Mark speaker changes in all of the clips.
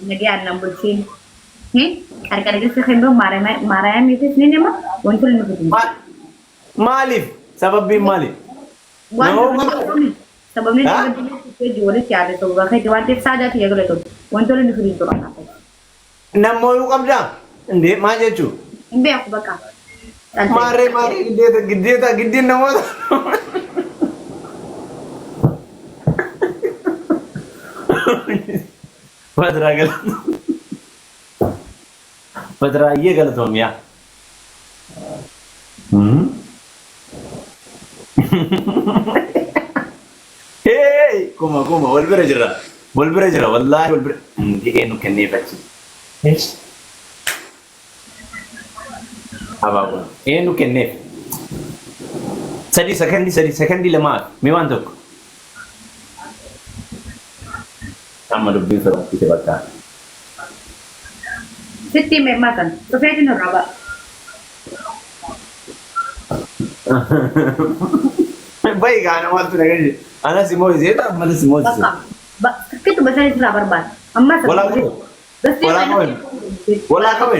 Speaker 1: nagaya ng bulsin. Karkar kasi kendo maraya misis ni nama wantul ni kutu.
Speaker 2: Maalif sababi maalif.
Speaker 1: Wantul sabab ni dia jual kya de to bakay wanted saja thiya gole to wantul ni kutu to kana.
Speaker 2: Namoyu kabda. Hindi majechu.
Speaker 1: Imbe aku baka.
Speaker 2: Mare gede namo. Badra ये गलत हो गया hey kuma volvere jira wallahi volvere dige no kenne bacci abago enu kenne sadi sekondi lama me wantok amma dubbi sa kite bakka
Speaker 1: Sitti me makan. So fedi no raba.
Speaker 2: Baik kan awal tu lagi. Anak si Moiz itu, mana si Moiz?
Speaker 1: Kita bahasa itu lah berbat. Amma
Speaker 2: Bola kau. Bola kau.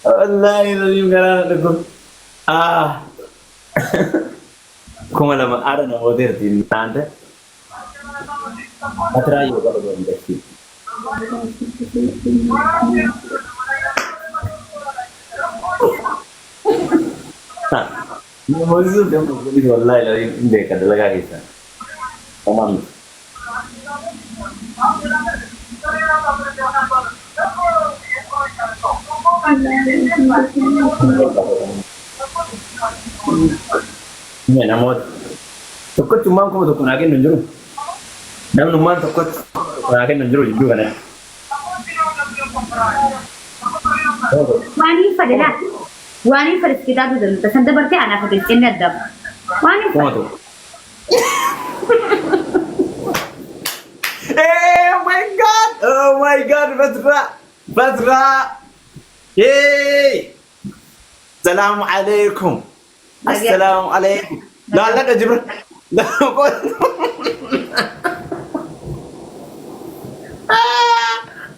Speaker 2: Allah ini kerana aku. Come la ara non poterti tante atrai io quello che investi non ho visto tempo di wallahi la indeka dalaga kita tamam ini nama Tokko cuma ko tokko nake nunjuru. Nam numan tokko nake nunjuru juga kan.
Speaker 1: Wani pada kita tu dulu. Tersentuh berarti anak itu ini ada. Wani.
Speaker 2: Kau tu. Oh my god, Badra. Hey. Assalamualaikum. Assalamualaikum. لا لا جبر لا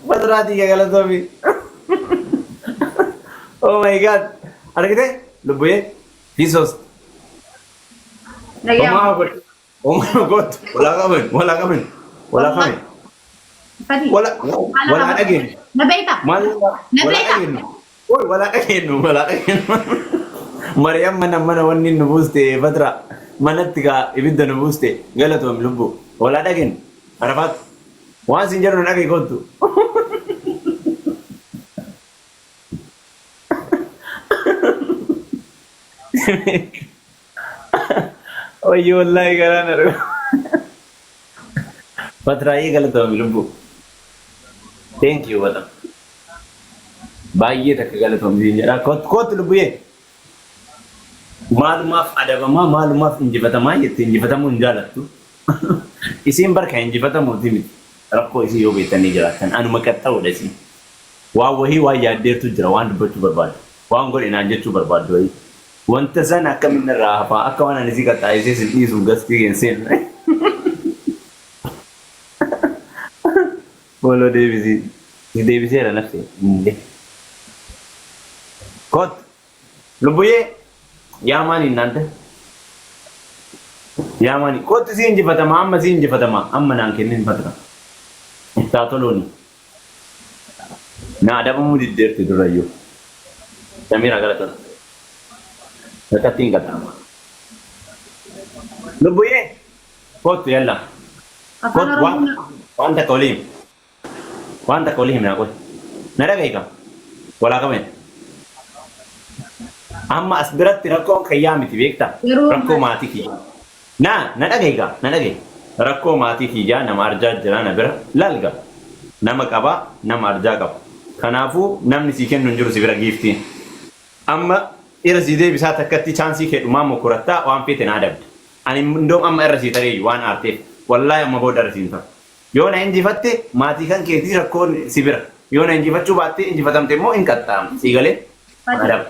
Speaker 2: بدراتي يا غلط أبي oh my god ada kita lupa Jesus oh my god wala kami wala again wala again Mariam mana wanni nubuste Badra manatiga ibidda nubuste galatom lubbu wala dagin arafat wan sinjaro nagi gotu oyo wallahi garana Badra ye galatom lubbu thank you Badra baye tak galatom sinjara kot lubbu ye Malumaf ada bama malumaf injifatama yette injifatamu injalatu isin barka injifatamu timit rakko isi yo betani jalatan anu makatta odasi wa wahi wa yadertu jira wan dubbatu barbad wa ngol ina jettu barbad doy wanta zana kamin rafa akawana nizika taise sidisu gaski gensen bolo devisi era nafsi kot lubuye Yamani nante Yamani kotu sinji fatama amma nankenin fatra tatoloni na ada mu didderti durayo Samira galata nakatinga tama lubuye kotu yalla kot wanta kolim na ko naraga wala kamen amma asbiratti rakkoon kayyaamiti beekta rakkoo maatii kiyya na dhagee rakkoo maatii kiyya nama arjaa jira na bira lalga nama qaba nama arjaa qaba kanaafuu namni sii kennu hin jiru si bira giiftiin amma irra sii deebisaa takkatti chaansii kee dhumaa mokorattaa waan feete naa dabda ani ndoom amma irra sii tareeyyu waan aarteef wallaahi amma booda irra siin ta'a yoo na injifatte maatii kan keetii rakkoon si bira yoo na injifachuu baatte injifatamte immoo hin qaxxaamne sii galee adaba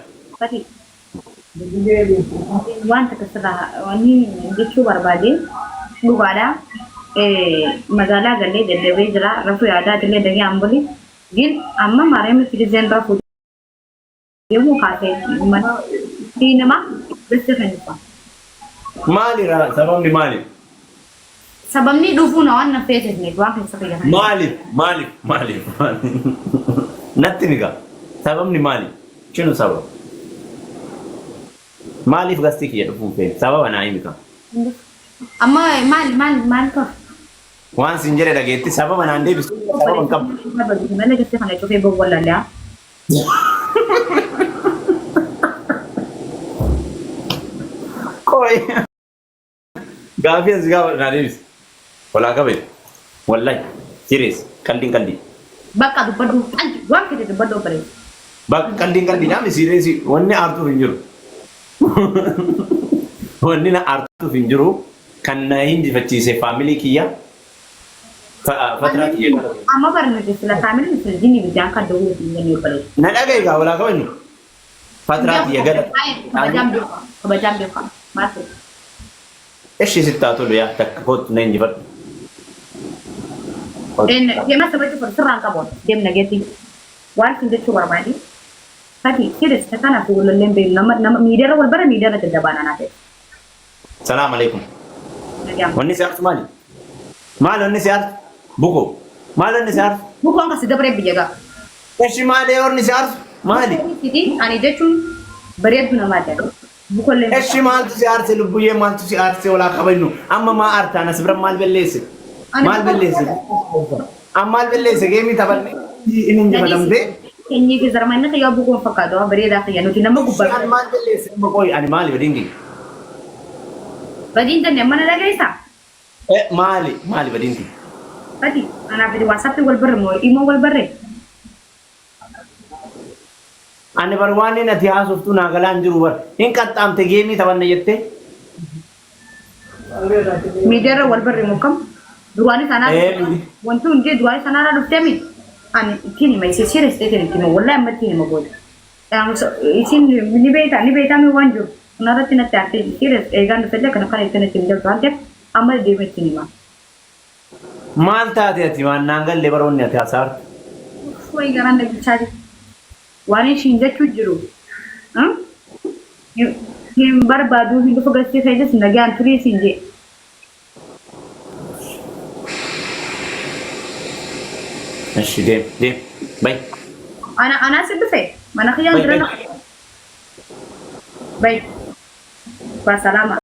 Speaker 1: Wanta kasirraa wanni jechuu barbaade dhugaadha. Magaalaa galee deddeebi'ee jira. Rafuu yaadaa illee dagee hambuli. Gin amma Maariyaam Firiizeen rafuu deemuu kaasee nama beste fanyisa.
Speaker 2: Maalirraa sababni maali?
Speaker 1: Sababni dhufuu na waan na feesisneef waan keessa fayyadaman.
Speaker 2: Maaliif? Natti miga. Sababni maali? Chinu sababa. Maaliif gasti kiyya dhufuu fee? Sababa naa himi kan.
Speaker 1: Amma maal ka?
Speaker 2: Waan sin jedhe dhageetti sababa naan deebisu sababa hin qabu.
Speaker 1: Malee gasti kana cufee bawwallalaa.
Speaker 2: Koi. Gaafii as gaafa naa deebisu. Walaa qabee. Wallahi. Serious. Kalli.
Speaker 1: Bakka dubbadhu waan fedhe dubbadhu bare.
Speaker 2: Bakka kalli naami serious wanni aartuuf hin jiru. Wanni na aartuuf hin jiru kan na hinjifachiise faamilii kiyya. Fatiraa kiyya.
Speaker 1: Amma barnoota sila faamilii sila jinni bitaan kan dawuu hin gannee bare.
Speaker 2: Na dhagaye gaa walaa qabannu. Fatiraa kiyya gala.
Speaker 1: Kabajaan beekamu. Maasii.
Speaker 2: Eshi sittaa tolu yaa takka kootu na hinjifadhu.
Speaker 1: Deema sabatti sirraan qaboon deemna geetti waan sin jechuu barbaadi. Fati siris kana fi wallalleen beeku nama miidiyaarra wal bara miidiyaarra daddabaanaa naa ta'e.
Speaker 2: Salaam alaikum. Wanni si aarsu maali? Maali wanni si aarsu? Buko. Maali wanni si aarsu?
Speaker 1: Bukoon kasi dabaree biyya gaa.
Speaker 2: Eshi maali wanni si aarsu? Maali?
Speaker 1: Ani jechuun bareedu namaa jedhu. Bukollee.
Speaker 2: Eshi maaltu si aarse lubbuyyee maaltu si aarse walaa qabannu amma maa aartaan as bira maal belleesse? Maal belleesse? Amma maal belleesse geemii taphanne inni injifatamtee?
Speaker 1: Inni fi zarmanna kayyaa bukoon fakkaatu bareedaa kayyaa nuti nama gubbaa.
Speaker 2: Maal belleesse amma qoy ani maali badingi?
Speaker 1: Badiin jenne mana dhageessaa?
Speaker 2: Maali badingi?
Speaker 1: Badi anaaf itti waasaappi wal barre moo immoo wal barre?
Speaker 2: Ani bar waan inni ati haasoftuu naa galaan jiru bar hin qaxxaamte geemii taphanne jettee?
Speaker 1: Miidiyaarra wal barre moo kam? Duraan sanaa wanti hundi duraan sanaarraa dhuftee mi? Ani ittiin hima isee siira isteetiin ittiin hima wallahi amma ittiin hima booda. Isin ni beektaa mi waan jiru. Kanarratti natti haasee siira eegaan dhufellee kana kana ittiin ittiin jirtu waan ta'eef amma deemee ittiin hima.
Speaker 2: Maal taate ati waan naan gallee baroonni ati haasaartu?
Speaker 1: Wayi garaan dhaggichaa jiru. Waan ishiin jechuu jiru. Hin barbaadu hin dhufu gasteessa ijas nagaan turii siin jee.
Speaker 2: Eshi deem. Bay.
Speaker 1: Ana si dhufe mana kiyyaan jira. Bay. Wasalaama.